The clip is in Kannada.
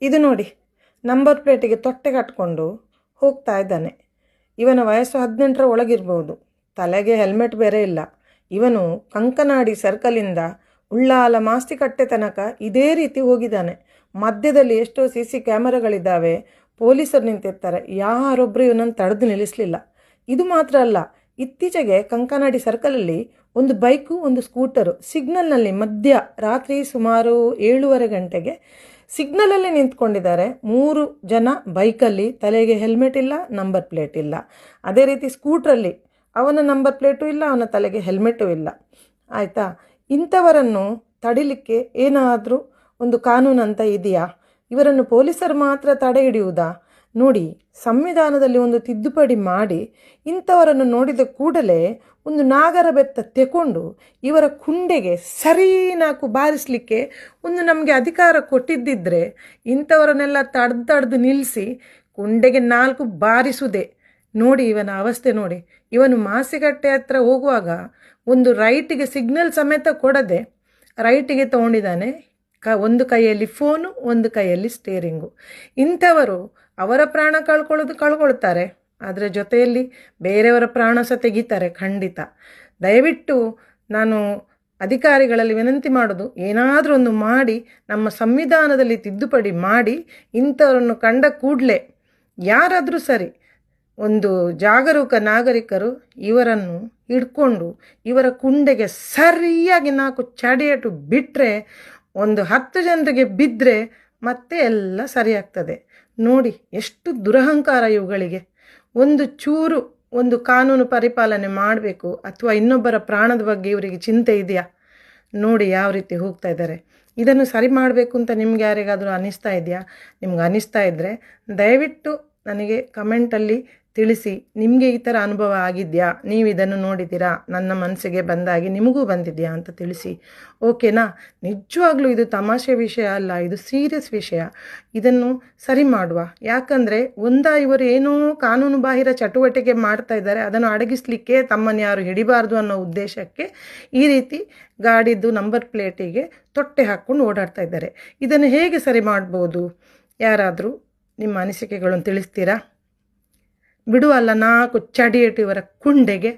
ಇದು ನೋಡಿ, ನಂಬರ್ ಪ್ಲೇಟಿಗೆ ತೊಟ್ಟೆ ಕಟ್ಕೊಂಡು ಹೋಗ್ತಾ ಇದ್ದಾನೆ. ಇವನ ವಯಸ್ಸು 18ರ ಒಳಗಿರ್ಬೋದು. ತಲೆಗೆ ಹೆಲ್ಮೆಟ್ ಬೇರೆ ಇಲ್ಲ. ಇವನು ಕಂಕನಾಡಿ ಸರ್ಕಲಿಂದ ಉಳ್ಳಾಲ ಮಾಸ್ತಿಕಟ್ಟೆ ತನಕ ಇದೇ ರೀತಿ ಹೋಗಿದ್ದಾನೆ. ಮಧ್ಯದಲ್ಲಿ ಎಷ್ಟೋ CC ಕ್ಯಾಮರಾಗಳಿದ್ದಾವೆ, ಪೊಲೀಸರು ನಿಂತಿರ್ತಾರೆ. ಯಾರೊಬ್ಬರು ಇವನನ್ನು ತಡೆದು ನಿಲ್ಲಿಸಲಿಲ್ಲ. ಇದು ಮಾತ್ರ ಅಲ್ಲ, ಇತ್ತೀಚೆಗೆ ಕಂಕನಾಡಿ ಸರ್ಕಲಲ್ಲಿ ಒಂದು ಬೈಕು ಒಂದು ಸ್ಕೂಟರು ಸಿಗ್ನಲ್ನಲ್ಲಿ ರಾತ್ರಿ ಸುಮಾರು 7:30 ಗಂಟೆಗೆ ಸಿಗ್ನಲಲ್ಲಿ ನಿಂತ್ಕೊಂಡಿದ್ದಾರೆ. 3 ಜನ ಬೈಕಲ್ಲಿ, ತಲೆಗೆ ಹೆಲ್ಮೆಟ್ ಇಲ್ಲ, ನಂಬರ್ ಪ್ಲೇಟ್ ಇಲ್ಲ. ಅದೇ ರೀತಿ ಸ್ಕೂಟ್ರಲ್ಲಿ ಅವನ ನಂಬರ್ ಪ್ಲೇಟು ಇಲ್ಲ, ಅವನ ತಲೆಗೆ ಹೆಲ್ಮೆಟು ಇಲ್ಲ. ಆಯಿತಾ? ಇಂಥವರನ್ನು ತಡಿಲಿಕ್ಕೆ ಏನಾದರೂ ಒಂದು ಕಾನೂನು ಅಂತ ಇದೆಯಾ? ಇವರನ್ನು ಪೊಲೀಸರು ಮಾತ್ರ ತಡೆ ಹಿಡಿಯುವುದಾ? ನೋಡಿ, ಸಂವಿಧಾನದಲ್ಲಿ ಒಂದು ತಿದ್ದುಪಡಿ ಮಾಡಿ ಇಂಥವರನ್ನು ನೋಡಿದ ಕೂಡಲೇ ಒಂದು ನಾಗರ ಬೆತ್ತ ತೆಕೊಂಡು ಇವರ ಕುಂಡೆಗೆ ಸರಿ ನಾಲ್ಕು ಬಾರಿಸಲಿಕ್ಕೆ ಒಂದು ನಮಗೆ ಅಧಿಕಾರ ಕೊಟ್ಟಿದ್ದಿದ್ರೆ ಇಂಥವರನ್ನೆಲ್ಲ ತಡೆದು ನಿಲ್ಲಿಸಿ ಕುಂಡೆಗೆ 4 ಬಾರಿಸುವುದೇ. ನೋಡಿ ಇವನ ಅವಸ್ಥೆ ನೋಡಿ. ಇವನು ಮಾಸಿಗಟ್ಟೆ ಹತ್ರ ಹೋಗುವಾಗ ಒಂದು ರೈಟಿಗೆ ಸಿಗ್ನಲ್ ಸಮೇತ ಕೊಡದೆ ರೈಟಿಗೆ ತೊಗೊಂಡಿದ್ದಾನೆ. ಒಂದು ಕೈಯಲ್ಲಿ ಫೋನು, ಒಂದು ಕೈಯಲ್ಲಿ ಸ್ಟೇರಿಂಗು. ಇಂಥವರು ಅವರ ಪ್ರಾಣ ಕಳ್ಕೊಳ್ತಾರೆ, ಅದರ ಜೊತೆಯಲ್ಲಿ ಬೇರೆಯವರ ಪ್ರಾಣ ಸಹ ತೆಗಿತಾರೆ ಖಂಡಿತ. ದಯವಿಟ್ಟು ನಾನು ಅಧಿಕಾರಿಗಳಲ್ಲಿ ವಿನಂತಿ ಮಾಡೋದು, ಏನಾದರೂ ಒಂದು ಮಾಡಿ ನಮ್ಮ ಸಂವಿಧಾನದಲ್ಲಿ ತಿದ್ದುಪಡಿ ಮಾಡಿ ಇಂಥವರನ್ನು ಕಂಡ ಕೂಡಲೇ ಯಾರಾದರೂ ಸರಿ ಒಂದು ಜಾಗರೂಕ ನಾಗರಿಕರು ಇವರನ್ನು ಹಿಡ್ಕೊಂಡು ಇವರ ಕುಂಡೆಗೆ ಸರಿಯಾಗಿ 4 ಚಡಿಯೇಟು ಬಿಟ್ಟರೆ, ಒಂದು 10 ಜನರಿಗೆ ಬಿದ್ದರೆ ಮತ್ತೆ ಎಲ್ಲ ಸರಿಯಾಗ್ತದೆ. ನೋಡಿ ಎಷ್ಟು ದುರಹಂಕಾರ ಇವುಗಳಿಗೆ. ಒಂದು ಚೂರು ಒಂದು ಕಾನೂನು ಪರಿಪಾಲನೆ ಮಾಡಬೇಕು ಅಥವಾ ಇನ್ನೊಬ್ಬರ ಪ್ರಾಣದ ಬಗ್ಗೆ ಇವರಿಗೆ ಚಿಂತೆ ಇದೆಯಾ? ನೋಡಿ ಯಾವ ರೀತಿ ಹೋಗ್ತಾ ಇದ್ದಾರೆ. ಇದನ್ನು ಸರಿ ಮಾಡಬೇಕು ಅಂತ ನಿಮ್ಗೆ ಯಾರಿಗಾದರೂ ಅನ್ನಿಸ್ತಾ ಇದೆಯಾ? ನಿಮ್ಗೆ ಅನ್ನಿಸ್ತಾ ಇದ್ದರೆ ದಯವಿಟ್ಟು ನನಗೆ ಕಮೆಂಟಲ್ಲಿ ತಿಳಿಸಿ. ನಿಮಗೆ ಈ ಥರ ಅನುಭವ ಆಗಿದೆಯಾ? ನೀವು ಇದನ್ನು ನೋಡಿದ್ದೀರಾ? ನನ್ನ ಮನಸ್ಸಿಗೆ ಬಂದಾಗಿ ನಿಮಗೂ ಬಂದಿದೆಯಾ ಅಂತ ತಿಳಿಸಿ. ಓಕೆನಾ? ನಿಜವಾಗ್ಲೂ ಇದು ತಮಾಷೆ ವಿಷಯ ಅಲ್ಲ, ಇದು ಸೀರಿಯಸ್ ವಿಷಯ. ಇದನ್ನು ಸರಿ ಮಾಡುವ. ಯಾಕಂದರೆ ಇವರು ಏನೋ ಕಾನೂನು ಬಾಹಿರ ಚಟುವಟಿಕೆ ಮಾಡ್ತಾ ಇದ್ದಾರೆ, ಅದನ್ನು ಅಡಗಿಸ್ಲಿಕ್ಕೆ ತಮ್ಮನ್ನು ಯಾರು ಹಿಡಿಬಾರ್ದು ಅನ್ನೋ ಉದ್ದೇಶಕ್ಕೆ ಈ ರೀತಿ ಗಾಡಿದ್ದು ನಂಬರ್ ಪ್ಲೇಟಿಗೆ ತೊಟ್ಟೆ ಹಾಕ್ಕೊಂಡು ಓಡಾಡ್ತಾ ಇದ್ದಾರೆ. ಇದನ್ನು ಹೇಗೆ ಸರಿ ಮಾಡ್ಬೋದು? ಯಾರಾದರೂ ನಿಮ್ಮ ಅನಿಸಿಕೆಗಳನ್ನು ತಿಳಿಸ್ತೀರಾ? ಬಿಡುವಲ್ಲ 4 ಚಡಿಯೇಟು ಇವರ ಕುಂಡೆಗೆ.